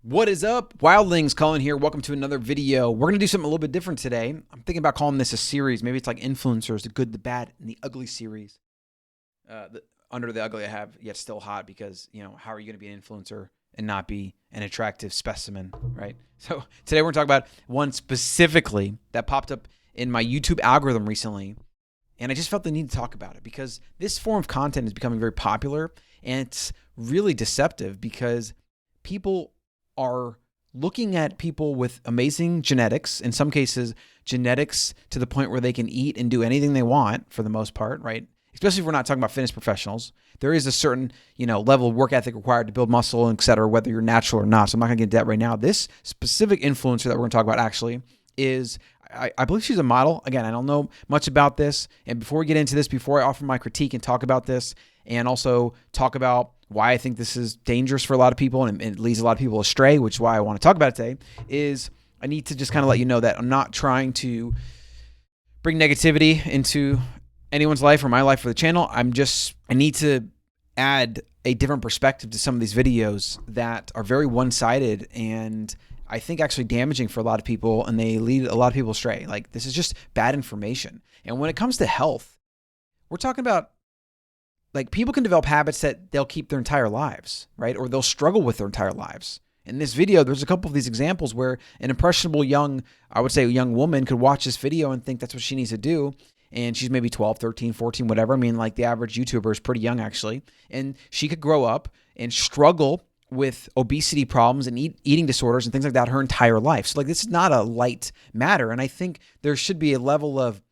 What is up? Wildlings, Colin here. Welcome to another video. We're going to do something a little bit different today. I'm thinking about calling this a series. Maybe it's like influencers, the good, the bad, and the ugly series. Under the ugly I have yet still hot because, how are you going to be an influencer and not be an attractive specimen, right? So today we're going to talk about one specifically that popped up in my YouTube algorithm recently. And I just felt the need to talk about it because this form of content is becoming very popular and it's really deceptive because people are looking at people with amazing genetics, in some cases, genetics to the point where they can eat and do anything they want for the most part, right? Especially if we're not talking about fitness professionals. There is a certain, level of work ethic required to build muscle, et cetera, whether you're natural or not. So I'm not going to get into that right now. This specific influencer that we're going to talk about actually is, I believe she's a model. Again, I don't know much about this. And before we get into this, before I offer my critique and talk about this, and also talk about why I think this is dangerous for a lot of people and it leads a lot of people astray, which is why I want to talk about it today, is I need to just kind of let you know that I'm not trying to bring negativity into anyone's life or my life or the channel. I need to add a different perspective to some of these videos that are very one-sided and I think actually damaging for a lot of people, and they lead a lot of people astray. Like, this is just bad information. And when it comes to health, we're talking about, like, people can develop habits that they'll keep their entire lives, right? Or they'll struggle with their entire lives. In this video, there's a couple of these examples where an impressionable young woman could watch this video and think that's what she needs to do. And she's maybe 12, 13, 14, whatever. I mean, like, the average YouTuber is pretty young, actually. And she could grow up and struggle with obesity problems and eating disorders and things like that her entire life. So, like, this is not a light matter. And I think there should be a level of,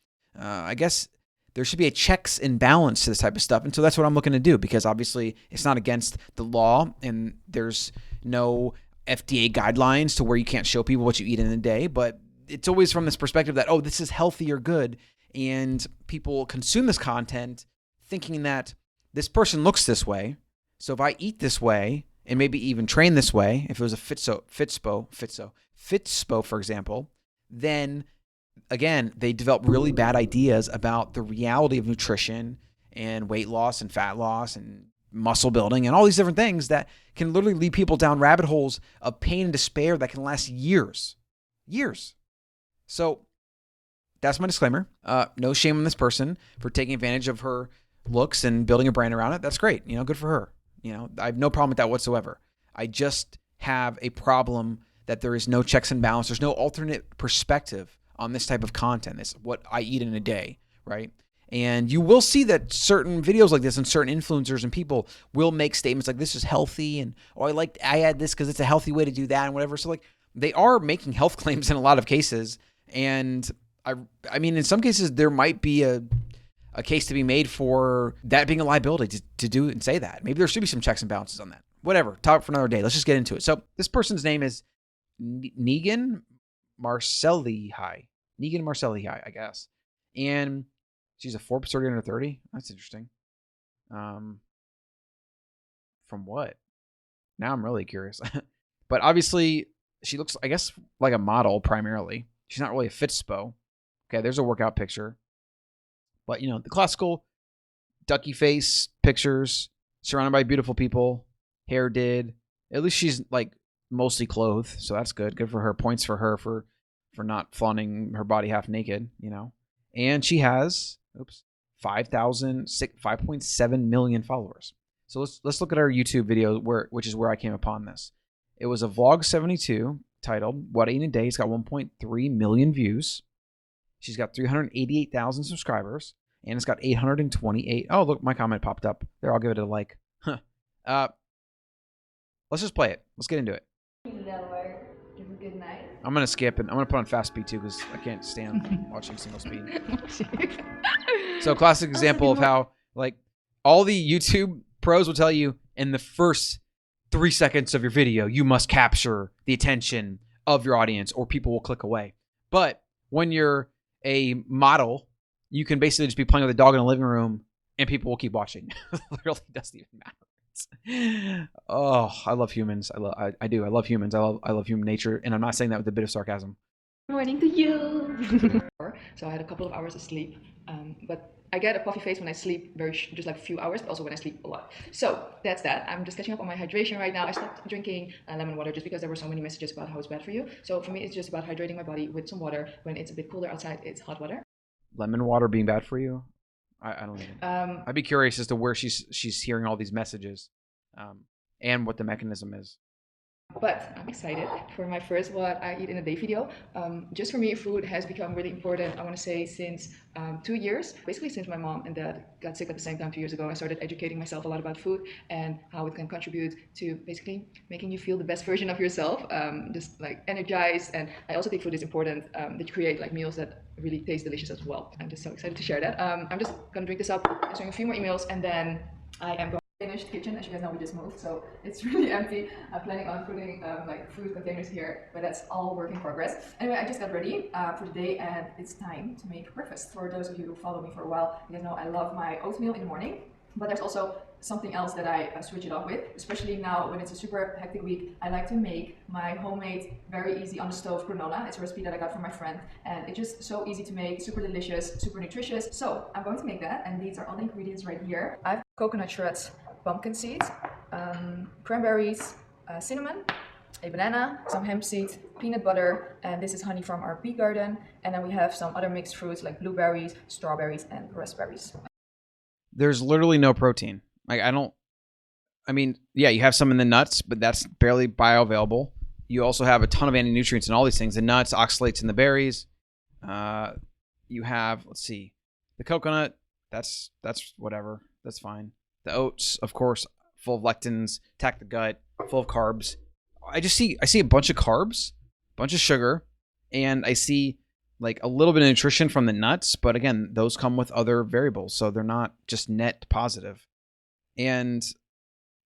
there should be a checks and balance to this type of stuff. And so that's what I'm looking to do, because obviously it's not against the law and there's no FDA guidelines to where you can't show people what you eat in a day. But it's always from this perspective that, oh, this is healthy or good. And people consume this content thinking that this person looks this way. So if I eat this way and maybe even train this way, if it was a Fitspo, for example, then again, they develop really bad ideas about the reality of nutrition and weight loss and fat loss and muscle building and all these different things that can literally lead people down rabbit holes of pain and despair that can last years. So that's my disclaimer. No shame on this person for taking advantage of her looks and building a brand around it. That's great. Good for her. I have no problem with that whatsoever. I just have a problem that there is no checks and balance. There's no alternate perspective on this type of content. It's what I eat in a day, right? And you will see that certain videos like this and certain influencers and people will make statements like, this is healthy, and I add this because it's a healthy way to do that and whatever. So, like, they are making health claims in a lot of cases. And I mean, in some cases there might be a case to be made for that being a liability to do and say that. Maybe there should be some checks and balances on that. Whatever, topic for another day. Let's just get into it. So this person's name is Negin Mirsalehi, I guess. And she's a Forbes 30 under 30. That's interesting. From what? Now I'm really curious. But obviously she looks, I guess, like a model primarily. She's not really a Fitspo. Okay, there's a workout picture. But, the classical ducky face pictures, surrounded by beautiful people, hair did. At least she's, like, mostly clothed, so that's good. Good for her. Points for her for not flaunting her body half naked, And she has, 5.7 million followers. So let's look at our YouTube video, which is where I came upon this. It was a vlog 72 titled "What I Eat in a Day." It's got 1.3 million views. She's got 388,000 subscribers, and it's got 828. Oh, look, my comment popped up. There, I'll give it a like. Let's just play it. Let's get into it. I'm going to skip it. I'm going to put on fast speed too because I can't stand watching single speed. So, classic example of how, like, all the YouTube pros will tell you in the first 3 seconds of your video, you must capture the attention of your audience or people will click away. But when you're a model, you can basically just be playing with a dog in a living room and people will keep watching. It really doesn't even matter. Oh, I love humans. I do. I love humans. I love human nature, and I'm not saying that with a bit of sarcasm. Morning to you. So I had a couple of hours of sleep, but I get a puffy face when I sleep just like a few hours, but also when I sleep a lot. So that's that. I'm just catching up on my hydration right now. I stopped drinking lemon water just because there were so many messages about how it's bad for you. So for me, it's just about hydrating my body with some water. When it's a bit cooler outside, it's hot water. Lemon water being bad for you? I don't even. I'd be curious as to where she's hearing all these messages, and what the mechanism is. But I'm excited for my first What I Eat in a Day video. Just for me, food has become really important, I want to say, since 2 years. Basically, since my mom and dad got sick at the same time 2 years ago, I started educating myself a lot about food and how it can contribute to basically making you feel the best version of yourself, just like energized. And I also think food is important, that you create like meals that really taste delicious as well. I'm just so excited to share that. I'm just going to drink this up, answering a few more emails, and then I am going finished kitchen. As you guys know, we just moved, so it's really empty. I'm planning on putting like food containers here, but that's all work in progress. Anyway, I just got ready for the day, and it's time to make breakfast. For those of you who follow me for a while, you guys know I love my oatmeal in the morning, but there's also something else that I switch it up with, especially now when it's a super hectic week. I like to make my homemade, very easy on the stove granola. It's a recipe that I got from my friend, and it's just so easy to make, super delicious, super nutritious. So I'm going to make that, and these are all the ingredients right here. I have coconut shreds, pumpkin seeds, cranberries, cinnamon, a banana, some hemp seeds, peanut butter, and this is honey from our bee garden. And then we have some other mixed fruits like blueberries, strawberries, and raspberries. There's literally no protein. Like, I mean, yeah, you have some in the nuts, but that's barely bioavailable. You also have a ton of anti-nutrients in all these things. The nuts, oxalates in the berries. You have, let's see, the coconut, that's whatever. That's fine. The oats, of course, full of lectins, attack the gut, full of carbs. I see a bunch of carbs, a bunch of sugar, and I see like a little bit of nutrition from the nuts, but again, those come with other variables, so they're not just net positive. And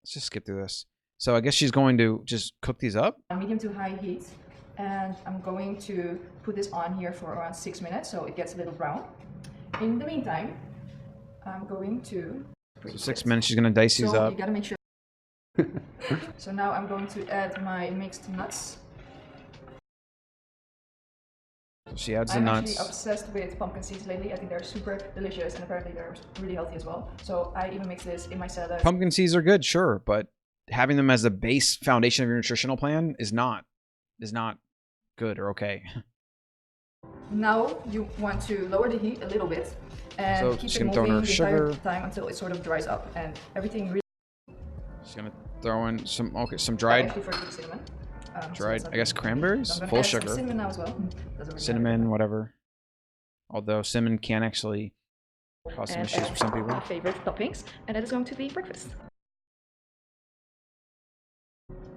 let's just skip through this. So I guess she's going to just cook these up. Medium to high heat, and I'm going to put this on here for around 6 minutes so it gets a little brown. In the meantime, I'm going to... So 6 minutes, she's going to dice these up. You gotta make sure. So now I'm going to add my mixed nuts. So she adds the nuts. I'm actually obsessed with pumpkin seeds lately. I think they're super delicious, and apparently they're really healthy as well. So I even mix this in my salad. Pumpkin seeds are good, sure, but having them as the base foundation of your nutritional plan is not good or okay. Now you want to lower the heat a little bit and so keep she's it gonna moving throw in her the entire time until it sort of dries up and everything really... She's gonna throw in some dried, cinnamon. Dried, I guess cranberries, full sugar. Cinnamon now as well. Really cinnamon, whatever. Although cinnamon can actually cause some issues for some people. My favorite toppings, and that is going to be breakfast.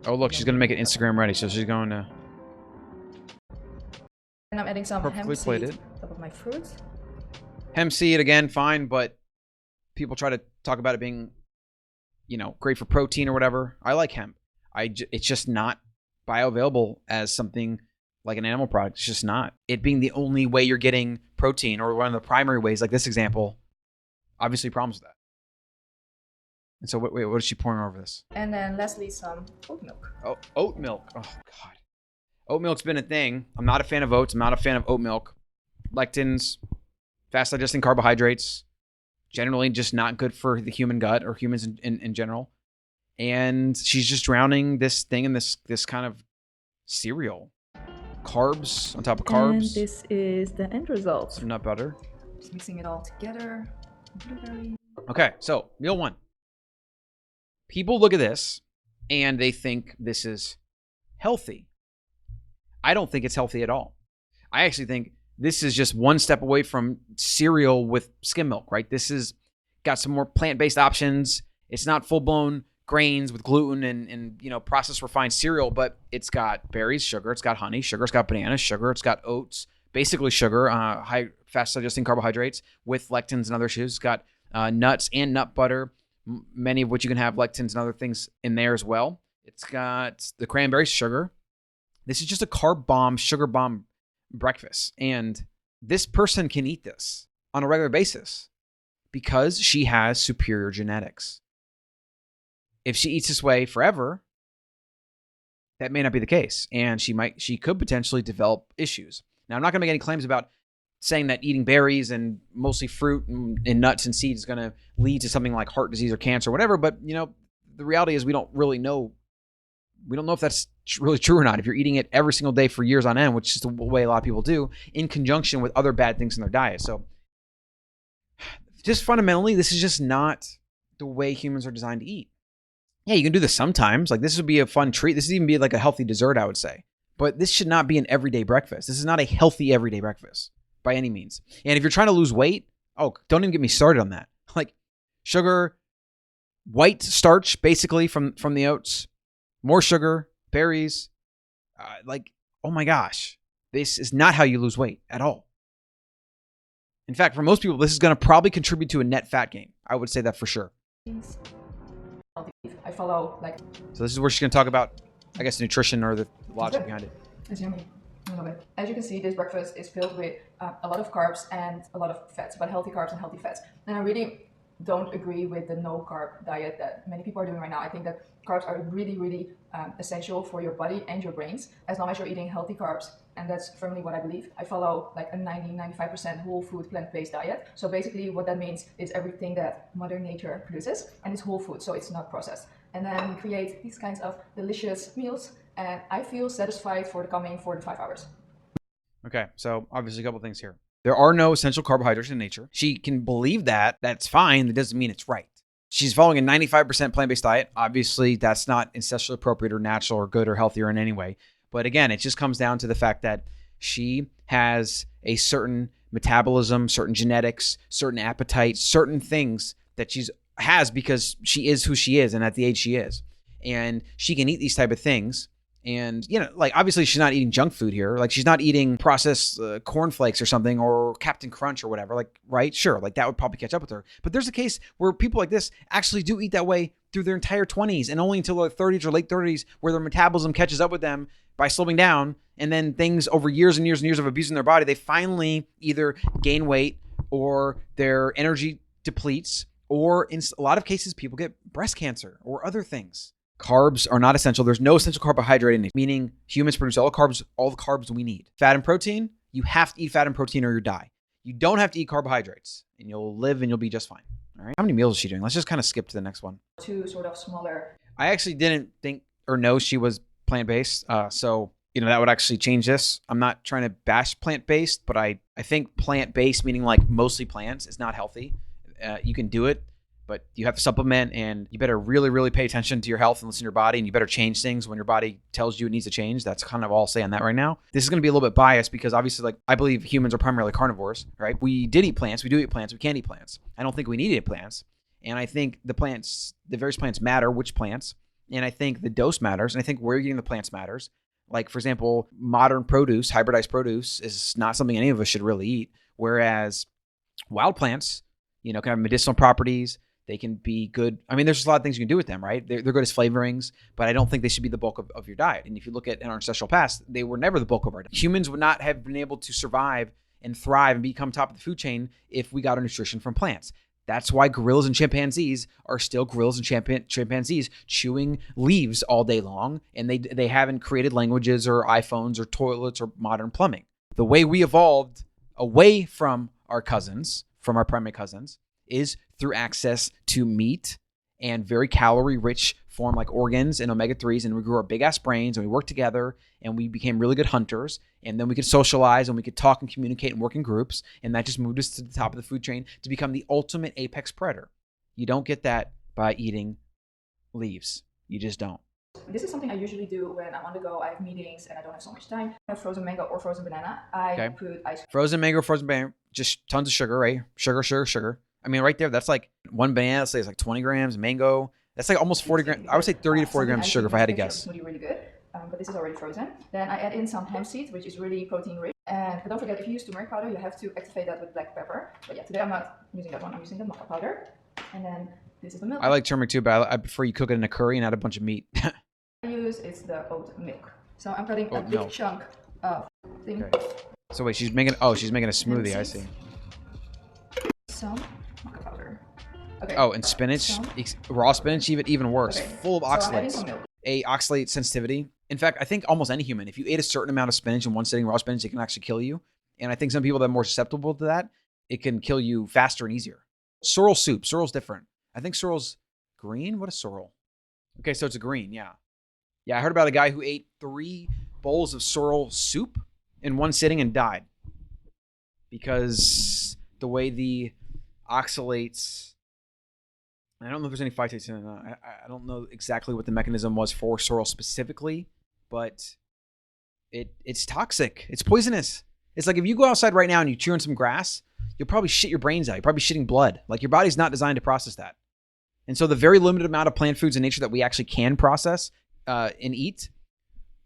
Oh look, she's gonna make it Instagram ready, so she's going to. And I'm adding some perfectly hemp plated. seed on top of my fruits. Hemp seed again, fine, but people try to talk about it being, great for protein or whatever. I like hemp. It's just not bioavailable as something like an animal product. It's just not. It being the only way you're getting protein, or one of the primary ways, like this example, obviously problems with that. And so, wait, what is she pouring over this? And then lastly, some oat milk. Oh, oat milk. Oh God, oat milk's been a thing. I'm not a fan of oats. I'm not a fan of oat milk. Lectins, fast digesting carbohydrates, generally just not good for the human gut or humans in general. And she's just drowning this thing in this kind of cereal. Carbs on top of carbs. And this is the end result. Some nut butter. Just mixing it all together. Blueberry. Okay, so meal one. People look at this and they think this is healthy. I don't think it's healthy at all. I actually think this is just one step away from cereal with skim milk, right? This is got some more plant-based options. It's not full-blown grains with gluten and processed refined cereal, but it's got berries, sugar, it's got honey, sugar, it's got bananas, sugar, it's got oats, basically sugar, high fast digesting carbohydrates with lectins and other issues. It's got nuts and nut butter, many of which you can have lectins and other things in there as well. It's got the cranberry sugar. This is just a carb bomb, sugar bomb breakfast. And this person can eat this on a regular basis because she has superior genetics. If she eats this way forever, that may not be the case. And she could potentially develop issues. Now, I'm not going to make any claims about saying that eating berries and mostly fruit and nuts and seeds is going to lead to something like heart disease or cancer or whatever. But, you know, the reality is we don't really know. We don't know if that's really true or not. If you're eating it every single day for years on end, which is the way a lot of people do, in conjunction with other bad things in their diet. So just fundamentally, this is just not the way humans are designed to eat. Yeah, you can do this sometimes. Like this would be a fun treat. This would even be like a healthy dessert, I would say. But this should not be an everyday breakfast. This is not a healthy everyday breakfast by any means. And if you're trying to lose weight, oh, don't even get me started on that. Like sugar, white starch, basically from the oats, more sugar, berries. Like, oh my gosh, this is not how you lose weight at all. In fact, for most people, this is going to probably contribute to a net fat gain. I would say that for sure. I follow like. So this is where she's going to talk about, I guess, nutrition or the logic behind it. It's yummy. I love it. As you can see, this breakfast is filled with a lot of carbs and a lot of fats, but healthy carbs and healthy fats. And I really don't agree with the no carb diet that many people are doing right now. I think that carbs are really, really essential for your body and your brains, as long as you're eating healthy carbs. And that's firmly what I believe. I follow like a 90-95% whole food plant-based diet. So basically what that means is everything that Mother Nature produces, and it's whole food, so it's not processed. And then we create these kinds of delicious meals, and I feel satisfied for the coming 4 to 5 hours. Okay, so obviously a couple things here. There are no essential carbohydrates in nature. She can believe that. That's fine. That doesn't mean it's right. She's following a 95% plant-based diet. Obviously, that's not ancestrally appropriate or natural or good or healthy or in any way. But again, it just comes down to the fact that she has a certain metabolism, certain genetics, certain appetite, certain things that she has because she is who she is and at the age she is. And she can eat these type of things. And, you know, like obviously she's not eating junk food here. Like she's not eating processed cornflakes or something or Captain Crunch or whatever. Like, right? Sure. Like that would probably catch up with her. But there's a case where people like this actually do eat that way through their entire 20s and only until their 30s or late 30s where their metabolism catches up with them by slowing down. And then things over years and years and years of abusing their body, they finally either gain weight or their energy depletes, or in a lot of cases, people get breast cancer or other things. Carbs are not essential. There's no essential carbohydrate in it, meaning humans produce all the carbs we need. Fat and protein, you have to eat fat and protein or you die. You don't have to eat carbohydrates and you'll live and you'll be just fine. All right. How many meals is she doing? Let's just kind of skip to the next one. 2 sort of smaller. I actually didn't think or know she was plant-based. So, you know, that would actually change this. I'm not trying to bash plant-based, but I think plant-based, meaning like mostly plants, is not healthy. You can do it, but you have to supplement and you better really, really pay attention to your health and listen to your body, and you better change things when your body tells you it needs to change. That's kind of all I'll say on that right now. This is going to be a little bit biased because obviously, like, I believe humans are primarily carnivores, right? We did eat plants. We do eat plants. We can eat plants. I don't think we need to eat plants. And I think the various plants matter, which plants. And I think the dose matters. And I think where you're getting the plants matters. Like, for example, modern produce, hybridized produce is not something any of us should really eat. Whereas wild plants, you know, can have medicinal properties. They can be good. I mean, there's just a lot of things you can do with them, right? They're good as flavorings, but I don't think they should be the bulk of your diet. And if you look at in our ancestral past, they were never the bulk of our diet. Humans would not have been able to survive and thrive and become top of the food chain if we got our nutrition from plants. That's why gorillas and chimpanzees are still gorillas and chimpanzees chewing leaves all day long, and they haven't created languages or iPhones or toilets or modern plumbing. The way we evolved away from our cousins, from our primate cousins, is through access to meat and very calorie-rich form like organs and omega-3s, and we grew our big-ass brains, and we worked together, and we became really good hunters, and then we could socialize, and we could talk and communicate and work in groups, and that just moved us to the top of the food chain to become the ultimate apex predator. You don't get that by eating leaves. You just don't. This is something I usually do when I'm on the go. I have meetings and I don't have so much time. I have frozen mango or frozen banana. I put ice cream. Frozen mango, frozen banana, just tons of sugar, right? Sugar. I mean, right there, that's like one banana, let's say it's like 20 grams. Mango, that's like almost 40 grams. I would say 30 to 40 grams of sugar if I had to guess. Smoothie really good, but this is already frozen. Then I add in some hemp seeds, which is really protein rich. And don't forget, if you use turmeric powder, you have to activate that with black pepper. But yeah, today I'm not using that one. I'm using the maca powder. And then this is the milk. I like turmeric too, but I prefer you cook it in a curry and add a bunch of meat. I use is the oat milk. So I'm cutting a big chunk of thing. Okay. So wait, she's making a smoothie. I see. Some maca powder. Okay. Oh, and spinach, raw spinach, even worse, full of oxalates. So a oxalate sensitivity. In fact, I think almost any human, if you ate a certain amount of spinach in one sitting, raw spinach, it can actually kill you. And I think some people that are more susceptible to that, it can kill you faster and easier. Sorrel soup. Sorrel's different. I think sorrel's green. What is sorrel? Okay, so it's a green, yeah. Yeah, I heard about a guy who ate 3 bowls of sorrel soup in one sitting and died. Because the way the oxalates, I don't know if there's any phytates in it. I don't know exactly what the mechanism was for sorrel specifically, but it's toxic. It's poisonous. It's like if you go outside right now and you chew on some grass, you'll probably shit your brains out. You're probably shitting blood. Like your body's not designed to process that. And so the very limited amount of plant foods in nature that we actually can process and eat,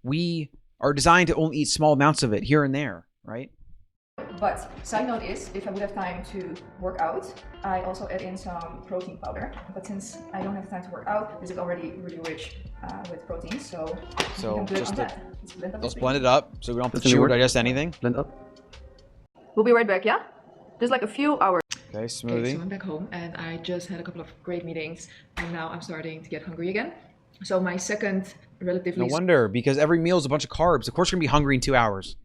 we are designed to only eat small amounts of it here and there, right? But side note is, if I would have time to work out, I also add in some protein powder. But since I don't have time to work out, this is already really rich with protein. So just let's blend it up so we don't have to chew or digest anything. Blend up. We'll be right back, yeah? Just like a few hours. Okay, smoothie. Okay, so I'm back home and I just had a couple of great meetings and now I'm starting to get hungry again. So my second relatively... No wonder, because every meal is a bunch of carbs. Of course you're going to be hungry in 2 hours.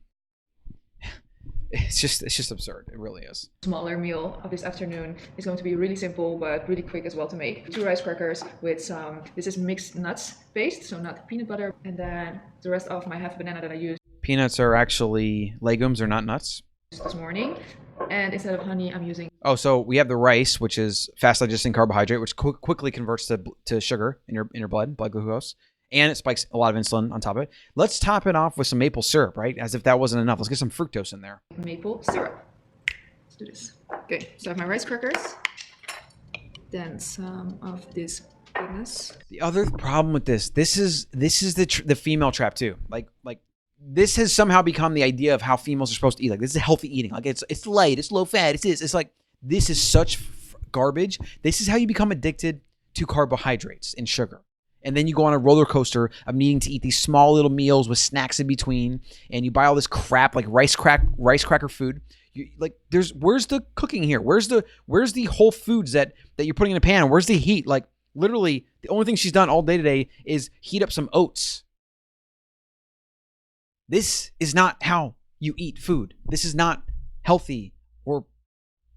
It's just absurd. It really is. Smaller meal of this afternoon is going to be really simple but really quick as well to make. 2 rice crackers with some, this is mixed nuts paste, so not peanut butter, and then the rest of my half banana that I used. Peanuts are actually legumes, they're not nuts. This morning, and instead of honey I'm using... Oh, so we have the rice, which is fast digesting carbohydrate, which quickly converts to sugar in your blood glucose. And it spikes a lot of insulin on top of it. Let's top it off with some maple syrup, right? As if that wasn't enough. Let's get some fructose in there. Maple syrup. Let's do this. Okay, so I have my rice crackers. Then some of this goodness. The other problem with this is the female trap too. Like this has somehow become the idea of how females are supposed to eat. Like this is healthy eating. Like it's light, it's low fat. It's like this is such garbage. This is how you become addicted to carbohydrates and sugar. And then you go on a roller coaster of needing to eat these small little meals with snacks in between, and you buy all this crap like rice cracker food. Where's the cooking here? Where's the whole foods that you're putting in a pan? Where's the heat? Like literally, the only thing she's done all day today is heat up some oats. This is not how you eat food. This is not healthy or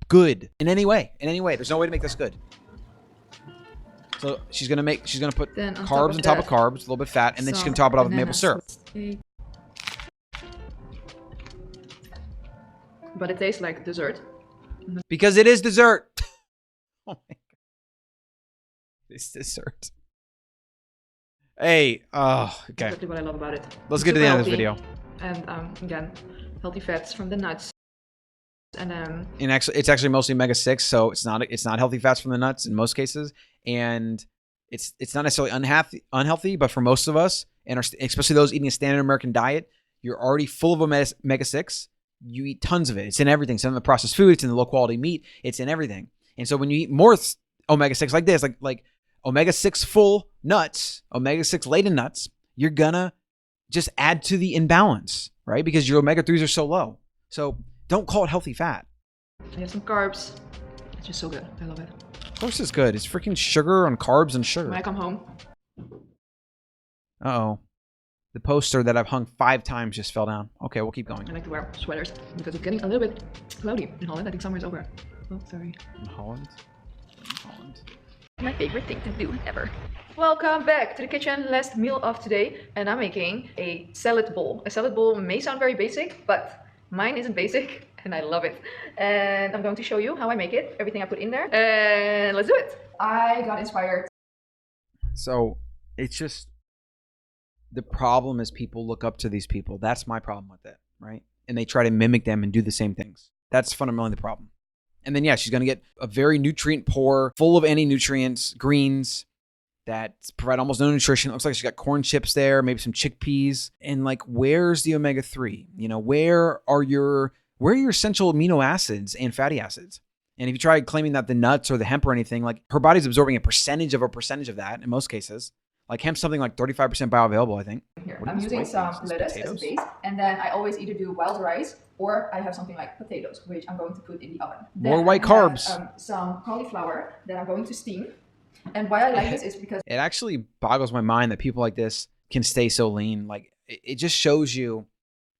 good in any way. There's no way to make this good. So she's gonna put carbs on top of carbs, a little bit fat, and then she's gonna top it off with maple syrup. But it tastes like dessert. Because it is dessert. Oh my god. This dessert. Hey, okay. Exactly what I love about it. Let's get to the end of this video. And again, healthy fats from the nuts. And it's actually mostly omega-6, so it's not healthy fats from the nuts in most cases, and it's not necessarily unhealthy, but for most of us, and especially those eating a standard American diet, you're already full of omega-6. You eat tons of it. It's in everything. It's in the processed food. It's in the low quality meat. It's in everything. And so when you eat more omega-6 like this, like omega-6 full nuts, omega-6 laden nuts, you're gonna just add to the imbalance, right? Because your omega-3s are so low. So don't call it healthy fat. I have some carbs. It's just so good. I love it. Of course it's good. It's freaking sugar on carbs and sugar. When I come home. Uh-oh. The poster that I've hung 5 times just fell down. Okay, we'll keep going. I like to wear sweaters because it's getting a little bit cloudy in Holland. I think summer is over. Oh, sorry. In Holland? My favorite thing to do ever. Welcome back to the kitchen. Last meal of today. And I'm making a salad bowl. A salad bowl may sound very basic, but mine isn't basic. And I love it. And I'm going to show you how I make it. Everything I put in there. And let's do it. I got inspired. So it's just, the problem is people look up to these people. That's my problem with it, right? And they try to mimic them and do the same things. That's fundamentally the problem. And then, yeah, she's going to get a very nutrient poor, full of anti-nutrients, greens that provide almost no nutrition. It looks like she's got corn chips there, maybe some chickpeas. And like, where's the omega-3? You know, where are your essential amino acids and fatty acids? And if you try claiming that the nuts or the hemp or anything, like her body's absorbing a percentage of that in most cases. Like hemp's something like 35% bioavailable, I think. Here, I'm using some lettuce as a base, and then I always either do wild rice or I have something like potatoes, which I'm going to put in the oven. More white carbs. Some cauliflower that I'm going to steam. And why I like this is because it actually boggles my mind that people like this can stay so lean. Like it just shows you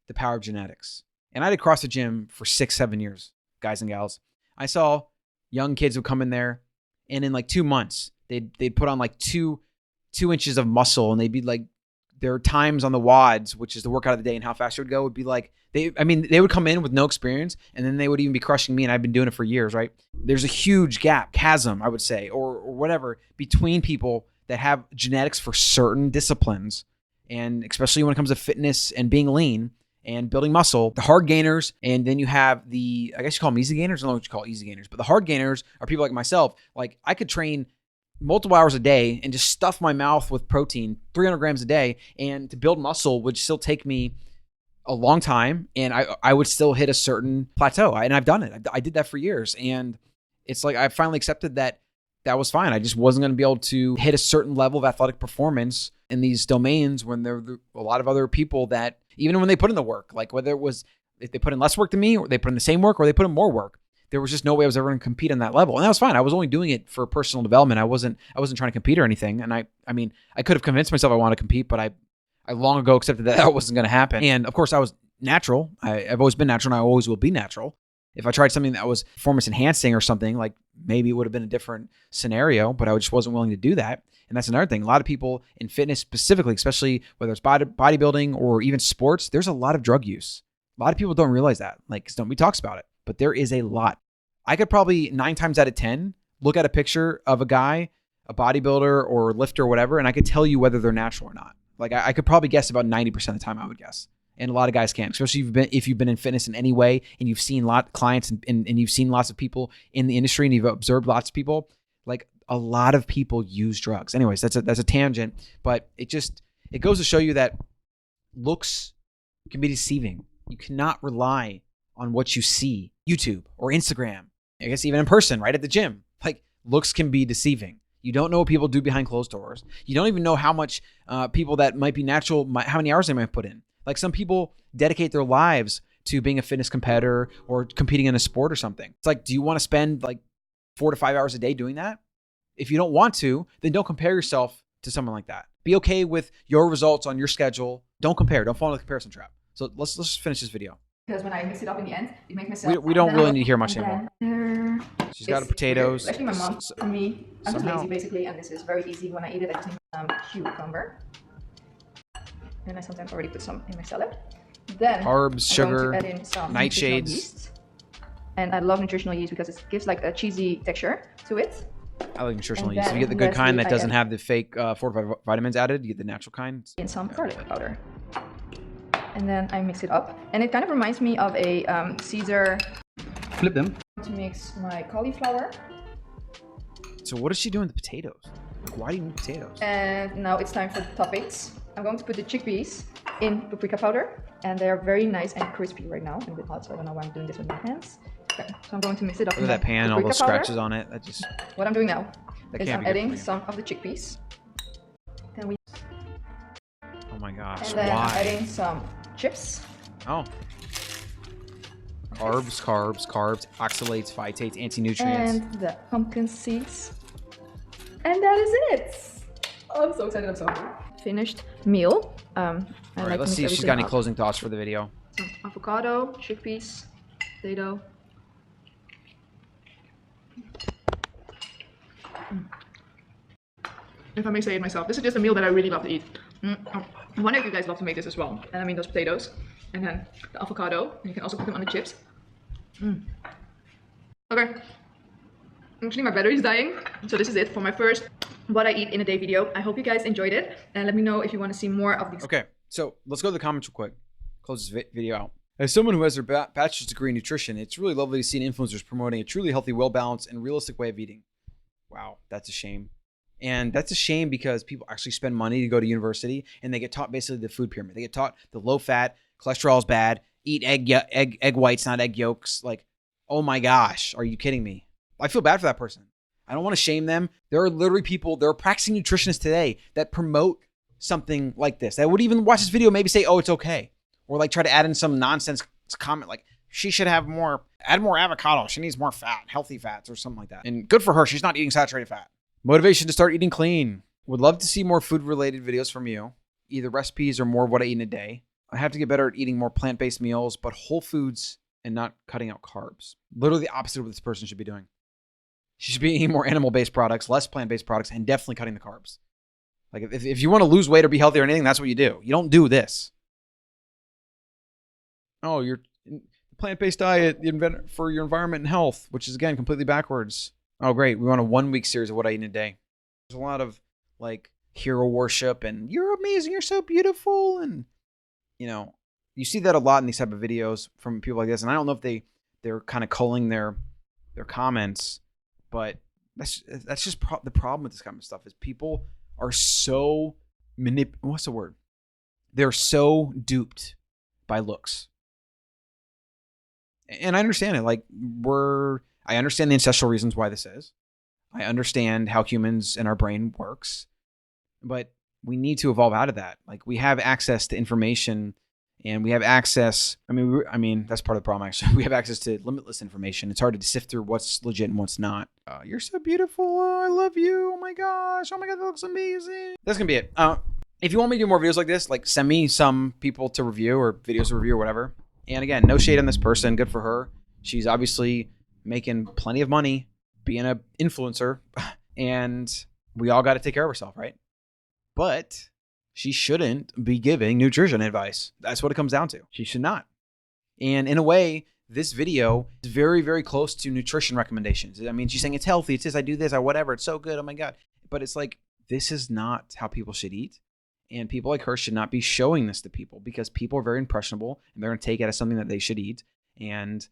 the power of genetics. And I had a CrossFit gym for 6-7 years, guys and gals. I saw young kids would come in there, and in like 2 months, they'd put on like two inches of muscle, and they'd be like, their times on the WODs, which is the workout of the day, and how fast it would go would be like, they would come in with no experience, and then they would even be crushing me, and I've been doing it for years, right? There's a huge gap, chasm, I would say, or whatever, between people that have genetics for certain disciplines, and especially when it comes to fitness and being lean and building muscle, the hard gainers, and then you have the, I guess you call them easy gainers. I don't know what you call easy gainers, but the hard gainers are people like myself. Like, I could train multiple hours a day and just stuff my mouth with protein, 300 grams a day, and to build muscle would still take me a long time, and I would still hit a certain plateau. And I've done it. I did that for years, and it's like I finally accepted that was fine. I just wasn't going to be able to hit a certain level of athletic performance in these domains when there were a lot of other people that, even when they put in the work, like whether it was if they put in less work than me, or they put in the same work, or they put in more work, there was just no way I was ever going to compete on that level. And that was fine. I was only doing it for personal development. I wasn't trying to compete or anything. And I mean, I could have convinced myself I wanted to compete, but I long ago accepted that wasn't going to happen. And of course I was natural. I've always been natural, and I always will be natural. If I tried something that was performance enhancing or something, like maybe it would have been a different scenario, but I just wasn't willing to do that. And that's another thing. A lot of people in fitness specifically, especially whether it's bodybuilding or even sports, there's a lot of drug use. A lot of people don't realize that. Like, nobody talks about it, but there is a lot. I could probably 9 times out of 10 look at a picture of a guy, a bodybuilder or lifter or whatever, and I could tell you whether they're natural or not. Like, I could probably guess about 90% of the time, I would guess. And a lot of guys can't, especially if you've been in fitness in any way, and you've seen clients and you've seen lots of people in the industry, and you've observed lots of people. Like, a lot of people use drugs. Anyways, that's a tangent, but it goes to show you that looks can be deceiving. You cannot rely on what you see, YouTube or Instagram, I guess even in person, right at the gym. Like, looks can be deceiving. You don't know what people do behind closed doors. You don't even know how much people that might be natural, how many hours they might put in. Like, some people dedicate their lives to being a fitness competitor or competing in a sport or something. It's like, do you want to spend like 4 to 5 hours a day doing that? If you don't want to, then don't compare yourself to someone like that. Be okay with your results on your schedule. Don't compare. Don't fall into the comparison trap. So let's just finish this video. Because when I mix it up in the end, it makes myself... We don't really need to hear much anymore. She's got potatoes. Actually, my mom, for me, I'm just lazy basically, and this is very easy. When I eat it, I just need some cucumber. And I sometimes already put some in my salad. Then carbs, sugar, add in some nightshades. Yeast. And I love nutritional yeast because it gives like a cheesy texture to it. I like nutritional yeast. If you get the good kind that doesn't have the fake fortified vitamins added, you get the natural kind. And some garlic powder. And then I mix it up. And it kind of reminds me of a Caesar. Flip them. To mix my cauliflower. So what is she doing with the potatoes? Like, why do you need potatoes? And now it's time for the toppings. I'm going to put the chickpeas in paprika powder. And they are very nice and crispy right now. And a bit hot, so I don't know why I'm doing this with my hands. Okay, so I'm going to mix it up. Look at that pan, all those scratches on it. That just... What I'm doing now is I'm adding some of the chickpeas. Then we... Oh my gosh, and then why? I'm adding some chips. Oh. Carbs, oxalates, phytates, anti-nutrients. And the pumpkin seeds. And that is it. Oh, I'm so excited, I'm so hungry. Finished meal. All right, let's see if she's got any closing thoughts for the video. Some avocado, chickpeas, potato. If I may say it myself, this is just a meal that I really love to eat. I wonder if you guys love to make this as well. And I mean those potatoes, and then the avocado, and you can also put them on the chips. Okay. Actually, my battery is dying, so this is it for my first what I eat in a day video. I hope you guys enjoyed it, and let me know if you want to see more of these. Okay, so let's go to the comments real quick. Close this video out. As someone who has their bachelor's degree in nutrition, it's really lovely to see influencers promoting a truly healthy, well-balanced, and realistic way of eating. Wow, that's a shame. And that's a shame because people actually spend money to go to university, and they get taught basically the food pyramid. They get taught the low fat, cholesterol is bad, eat egg whites, not egg yolks. Like, oh my gosh, are you kidding me? I feel bad for that person. I don't want to shame them. There are literally people, there are practicing nutritionists today that promote something like this. That would even watch this video, maybe say, oh, it's okay. Or like try to add in some nonsense comment like, she should have add more avocado. She needs more fat, healthy fats or something like that. And good for her. She's not eating saturated fat. Motivation to start eating clean. Would love to see more food related videos from you. Either recipes or more of what I eat in a day. I have to get better at eating more plant-based meals, but whole foods and not cutting out carbs. Literally the opposite of what this person should be doing. She should be eating more animal-based products, less plant-based products, and definitely cutting the carbs. Like if you want to lose weight or be healthy or anything, that's what you do. You don't do this. Oh, your plant-based diet for your environment and health, which is again completely backwards. Oh, great. We want a 1-week series of what I eat in a day. There's a lot of like hero worship and you're amazing, you're so beautiful. And, you know, you see that a lot in these type of videos from people like this. And I don't know if they're kind of culling their comments, but that's just the problem with this kind of stuff is people are so what's the word? They're so duped by looks. And I understand it. Like I understand the ancestral reasons why this is. I understand how humans and our brain works, but we need to evolve out of that. Like we have access to information and we have access. I mean, that's part of the problem actually. We have access to limitless information. It's hard to sift through what's legit and what's not. You're so beautiful. Oh, I love you. Oh my gosh. Oh my God. That looks amazing. That's going to be it. If you want me to do more videos like this, like send me some people to review or videos to review or whatever. And again, no shade on this person. Good for her. She's obviously making plenty of money being an influencer. And we all got to take care of ourselves, right? But she shouldn't be giving nutrition advice. That's what it comes down to. She should not. And in a way, this video is very, very close to nutrition recommendations. I mean, she's saying it's healthy. It's this, I do this, I whatever. It's so good. Oh my God. But it's like, this is not how people should eat. And people like her should not be showing this to people because people are very impressionable and they're going to take it as something that they should eat. And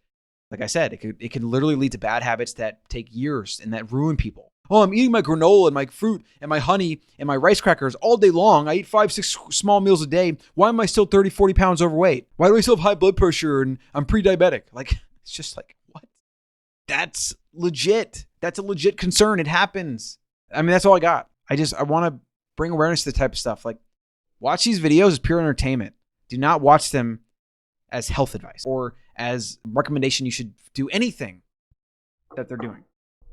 like I said, it could literally lead to bad habits that take years and that ruin people. Oh, I'm eating my granola and my fruit and my honey and my rice crackers all day long. I eat 5-6 small meals a day. Why am I still 30, 40 pounds overweight? Why do I still have high blood pressure and I'm pre-diabetic? Like, it's just like, what? That's legit. That's a legit concern. It happens. I mean, that's all I got. I want to bring awareness to the type of stuff. Like, watch these videos as pure entertainment. Do not watch them as health advice or as recommendation you should do anything that they're doing.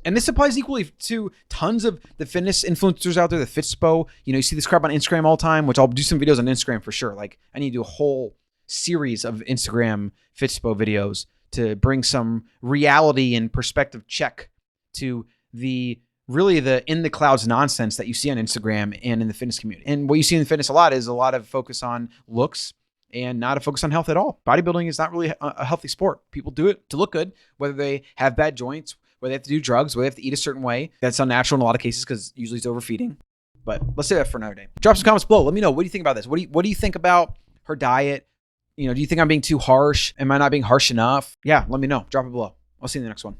And this applies equally to tons of the fitness influencers out there, the Fitspo. You know, you see this crap on Instagram all the time, which I'll do some videos on Instagram for sure. Like I need to do a whole series of Instagram Fitspo videos to bring some reality and perspective check to the in the clouds nonsense that you see on Instagram and in the fitness community. And what you see in the fitness a lot is a lot of focus on looks and not a focus on health at all. Bodybuilding is not really a healthy sport. People do it to look good, whether they have bad joints, whether they have to do drugs, whether they have to eat a certain way. That's unnatural in a lot of cases because usually it's overfeeding. But let's say that for another day. Drop some comments below. Let me know. What do you think about this? What do you think about her diet? You know, do you think I'm being too harsh? Am I not being harsh enough? Yeah, let me know. Drop it below. I'll see you in the next one.